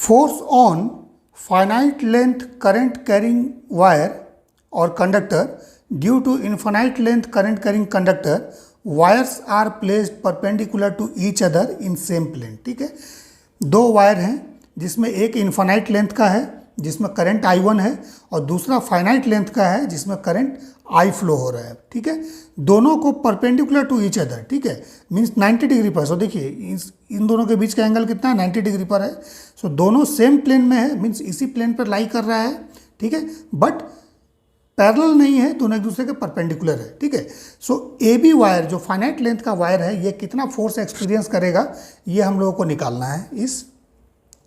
Force on finite length current carrying wire और conductor due to infinite length current carrying conductor wires are placed perpendicular to each other in same plane. ठीक है, दो wire हैं जिसमें एक infinite length का है जिसमें करंट I1 है और दूसरा फाइनाइट लेंथ का है जिसमें करंट I फ्लो हो रहा है। ठीक है, दोनों को परपेंडिकुलर टू ईच अदर, ठीक है, मीन्स 90 डिग्री पर। सो देखिए इन दोनों के बीच का एंगल कितना है, 90 डिग्री पर है। सो दोनों सेम प्लेन में है, मीन्स इसी प्लेन पर लाई कर रहा है। ठीक है, बट पैरेलल नहीं है, दोनों एक दूसरे के परपेंडिकुलर है। ठीक है, सो AB वायर जो फाइनाइट लेंथ का वायर है ये कितना फोर्स एक्सपीरियंस करेगा ये हम लोगों को निकालना है इस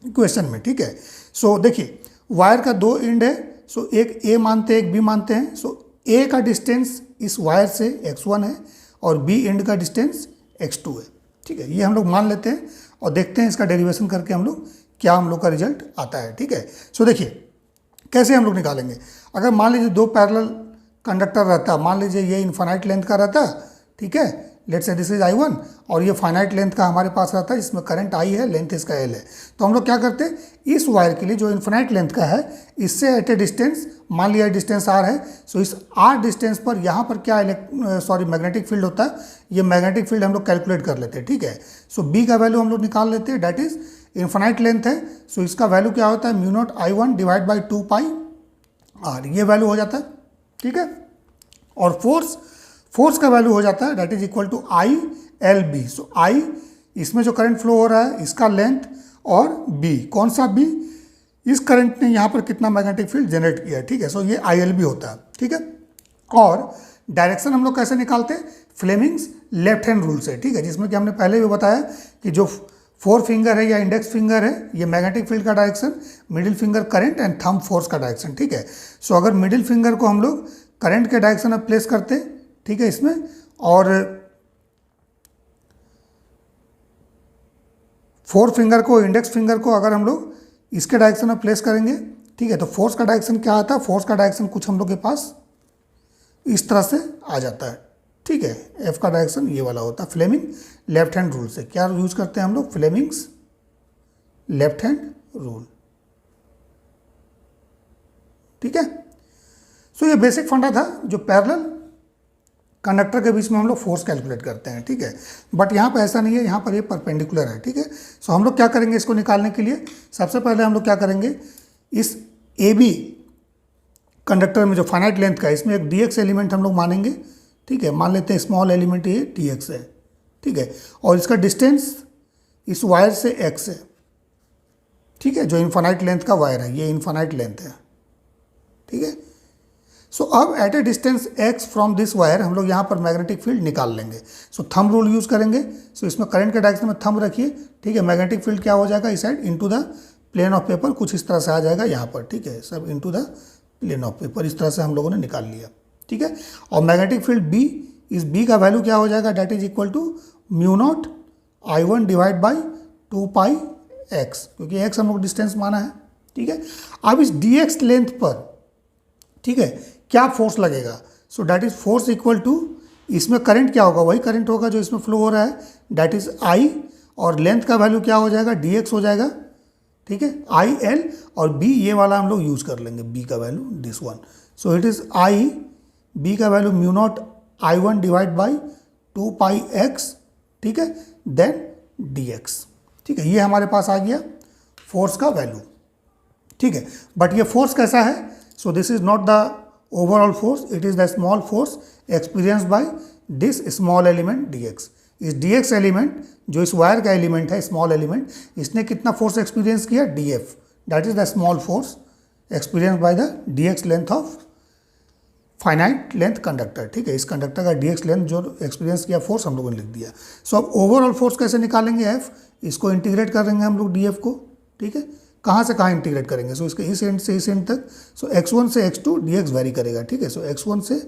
क्वेश्चन में। ठीक है, सो देखिए वायर का दो एंड है, सो एक A मानते हैं एक B मानते हैं। सो A का डिस्टेंस इस वायर से x1 है और B एंड का डिस्टेंस x2 है। ठीक है, ये हम लोग मान लेते हैं और देखते हैं इसका डेरिवेशन करके हम लोग क्या हम लोग का रिजल्ट आता है। ठीक है, सो देखिए कैसे हम लोग निकालेंगे। अगर मान लीजिए दो पैरेलल कंडक्टर रहता, मान लीजिए ये इनफाइनाइट लेंथ का रहता, ठीक है, let's say this is I1 और ये फाइनाइट लेंथ का हमारे पास रहता है जिसमें करंट I है, लेंथ इसका L है। तो हम लोग क्या करते हैं, इस वायर के लिए जो इनफाइनाइट लेंथ का है इससे एट ए डिस्टेंस, मान लिया डिस्टेंस R है, सो इस R डिस्टेंस पर यहाँ पर क्या मैग्नेटिक फील्ड होता है, ये मैग्नेटिक फील्ड हम लोग कैलकुलेट कर लेते हैं। ठीक है, सो B का वैल्यू हम लोग निकाल लेते हैं, डैट इज इनफाइनाइट लेंथ है, सो इसका वैल्यू क्या होता है, mu naught I1 divide by 2 pi R, ये वैल्यू हो जाता है। ठीक है, और फोर्स का वैल्यू हो जाता है that is equal to ILB। So I इसमें जो करंट फ्लो हो रहा है इसका लेंथ और B, कौन सा B, इस करंट ने यहाँ पर कितना मैग्नेटिक फील्ड जनरेट किया। ठीक है, सो ये ILB होता है। ठीक है, और डायरेक्शन हम लोग कैसे निकालते हैं, फ्लेमिंग्स लेफ्ट हैंड रूल से। ठीक है, जिसमें कि हमने पहले भी बताया कि जो 4 फिंगर है या इंडेक्स फिंगर है ये मैग्नेटिक फील्ड का direction, middle finger current and thumb force का डायरेक्शन। ठीक है, सो अगर मिडिल फिंगर को हम लोग करंट के डायरेक्शन में प्लेस करते हैं, ठीक है, इसमें, और 4 फिंगर को, इंडेक्स फिंगर को अगर हम लोग इसके डायरेक्शन में प्लेस करेंगे, ठीक है, तो फोर्स का डायरेक्शन क्या आता है, फोर्स का डायरेक्शन कुछ हम लोग के पास इस तरह से आ जाता है। ठीक है, F का डायरेक्शन ये वाला होता है, फ्लेमिंग लेफ्ट हैंड रूल से। क्या यूज करते हैं हम लोग, फ्लेमिंग्स लेफ्ट हैंड रूल। ठीक है, सो ये बेसिक फंडा था जो पैरेलल कंडक्टर के बीच में हम लोग फोर्स कैलकुलेट करते हैं। ठीक है, बट यहाँ पर ऐसा नहीं है, यहाँ पर ये परपेंडिकुलर है। ठीक है, सो हम लोग क्या करेंगे इसको निकालने के लिए, सबसे पहले हम लोग क्या करेंगे, इस AB कंडक्टर में जो फाइनाइट लेंथ का है इसमें एक DX एलिमेंट हम लोग मानेंगे। ठीक है, मान लेते हैं स्मॉल एलिमेंट ये DX है। ठीक है, और इसका डिस्टेंस इस वायर से x है। ठीक है, जो इनफाइनाइट लेंथ का वायर है ये इनफाइनाइट लेंथ है। ठीक है, सो अब at a distance x from this wire हम लोग यहाँ पर मैग्नेटिक फील्ड निकाल लेंगे। सो थंब रूल यूज करेंगे। सो इसमें करंट के डायरेक्शन में थंब रखिए। ठीक है, मैग्नेटिक फील्ड क्या हो जाएगा, इस side into the plane of paper, कुछ इस तरह से आ जाएगा यहाँ पर। ठीक है, सब into the plane of paper, इस तरह से हम लोगों ने निकाल लिया। ठीक है, और मैग्नेटिक फील्ड B, इस B का वैल्यू क्या हो जाएगा, that is equal to mu naught I1 divide by 2 pi x, क्योंकि x हम लोग डिस्टेंस माना है। ठीक है, अब इस DX लेंथ पर, ठीक है, क्या फोर्स लगेगा, so that is force equal to, इसमें करंट क्या होगा, वही करंट होगा जो इसमें फ्लो हो रहा है, डैट इज I, और लेंथ का वैल्यू क्या हो जाएगा, DX हो जाएगा। ठीक है, IL, और B ये वाला हम लोग यूज कर लेंगे, B का value this one. So it is B का value mu naught I1 divide by 2 pi x। ठीक है, देन DX। ठीक है, ये हमारे पास आ गया फोर्स का वैल्यू। ठीक है, बट ये फोर्स कैसा है, so this is not the overall force, it is the small force experience by this small element DX। इस DX एलिमेंट जो इस वायर का एलिमेंट है, स्मॉल एलिमेंट, इसने कितना फोर्स एक्सपीरियंस किया, DF, that is the small force experience by the DX length of finite length conductor. ठीक है, इस कंडक्टर का DX लेंथ जो एक्सपीरियंस किया फोर्स हम लोगों ने लिख दिया। सो अब ओवरऑल फोर्स कैसे निकालेंगे, F, इसको इंटीग्रेट करेंगे हम लोग DF को। ठीक है, कहाँ से कहाँ इंटीग्रेट करेंगे, सो इसके इस एंड से इस एंड तक, सो x1 से x2 DX वेरी करेगा। ठीक है, सो x1 से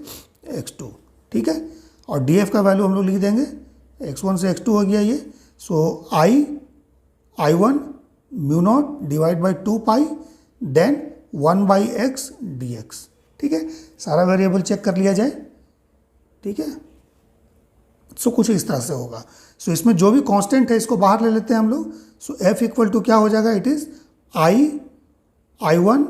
x2, ठीक है, और DF का वैल्यू हम लोग लिख देंगे, x1 से x2 हो गया ये, so I1 mu naught divide by 2 pi then 1 by x DX। ठीक है, सारा वेरिएबल चेक कर लिया जाए। ठीक है, सो कुछ इस तरह से होगा। सो इसमें जो भी कांस्टेंट है इसको बाहर ले लेते हैं हम लोग। सो F इक्वल टू क्या हो जाएगा, it is I1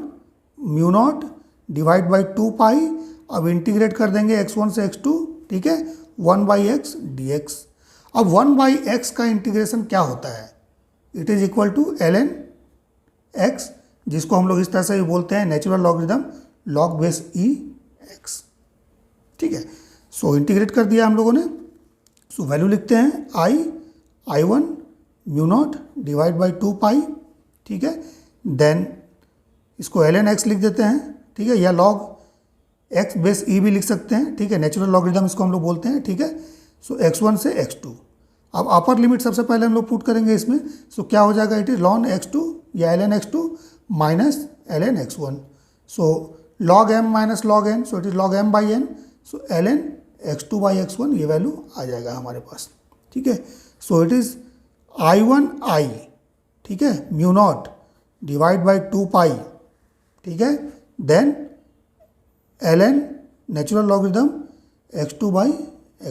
mu naught divide by 2 पाई, अब इंटीग्रेट कर देंगे x1 से x2, ठीक है, 1/x dx। अब 1/x का इंटीग्रेशन क्या होता है, it is equal to ln x, जिसको हम लोग इस तरह से भी बोलते हैं natural logarithm log base e x, ठीक है। सो इंटीग्रेट कर दिया हम लोगों ने, सो वैल्यू लिखते हैं I1 mu naught divide by 2 pi, ठीक है, देन इसको ln x लिख देते हैं, ठीक है, या log x बेस e भी लिख सकते हैं, ठीक है, नेचुरल लॉगरिदम इसको हम लोग बोलते हैं, ठीक है। सो x1 से x2, अब अपर लिमिट सबसे पहले हम लोग पुट करेंगे इसमें, सो क्या हो जाएगा, इट इज ln x2 या ln x2 minus ln x1, so log m minus log n, so it is log m by n, so ln x2 by x1 ये वैल्यू आ जाएगा हमारे पास, ठीक है। सो इट इज I1 ठीक है, mu naught divide by 2 pi, ठीक है, then ln natural logarithm x2 by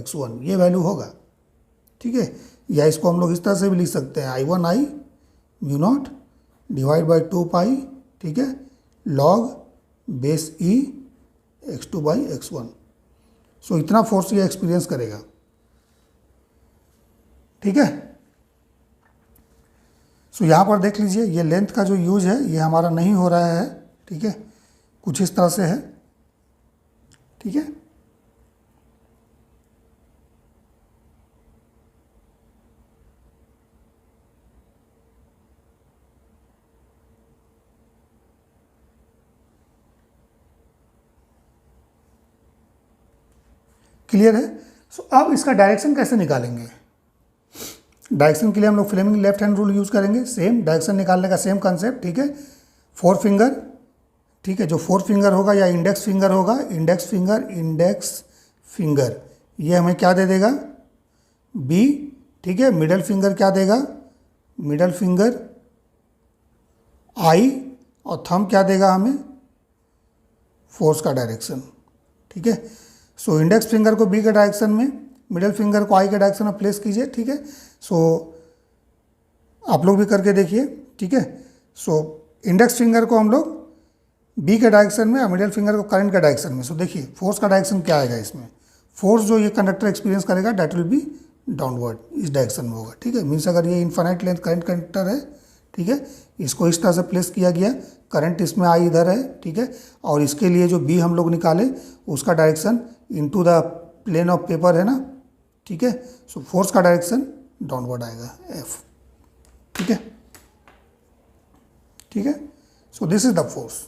x1 ये वैल्यू होगा, ठीक है। या इसको हम लोग इस तरह से भी लिख सकते हैं I1 mu naught divide by 2 pi, ठीक है, log base e x2 by x1। सो इतना फोर्स ये एक्सपीरियंस करेगा, ठीक है। सो यहाँ पर देख लीजिए ये लेंथ का जो यूज है ये हमारा नहीं हो रहा है, ठीक है, कुछ इस तरह से है, ठीक है। क्लियर है। सो अब इसका डायरेक्शन कैसे निकालेंगे, डायरेक्शन के लिए हम लोग Fleming left hand rule use करेंगे, सेम डायरेक्शन निकालने का सेम कंसेप्ट, ठीक है। 4 फिंगर, ठीक है, जो 4 फिंगर होगा या इंडेक्स फिंगर होगा, इंडेक्स फिंगर ये हमें क्या दे देगा, B, ठीक है। मिडल फिंगर क्या देगा, मिडल फिंगर I, और थंब क्या देगा हमें, फोर्स का डायरेक्शन, ठीक है। सो इंडेक्स फिंगर को B के डायरेक्शन में, मिडल फिंगर को I के डायरेक्शन में प्लेस कीजिए, ठीक है। सो आप लोग भी करके देखिए, ठीक है। सो इंडेक्स फिंगर को हम लोग B के डायरेक्शन में और मिडल फिंगर को करंट के डायरेक्शन में। सो देखिए फोर्स का डायरेक्शन क्या आएगा इसमें, फोर्स जो ये कंडक्टर एक्सपीरियंस करेगा डेट विल बी डाउनवर्ड, इस डायरेक्शन में होगा, ठीक है। मीन्स अगर ये इनफाइनाइट लेंथ करंट कंडक्टर है, ठीक है, इसको इस तरह से प्लेस किया गया, करंट इसमें I इधर है, ठीक है, और इसके लिए जो B हम लोग निकाले उसका direction into the plane of paper है ना, ठीक है। सो फोर्स का डायरेक्शन डाउनवर्ड आएगा F, ठीक है, ठीक है। So this is the force.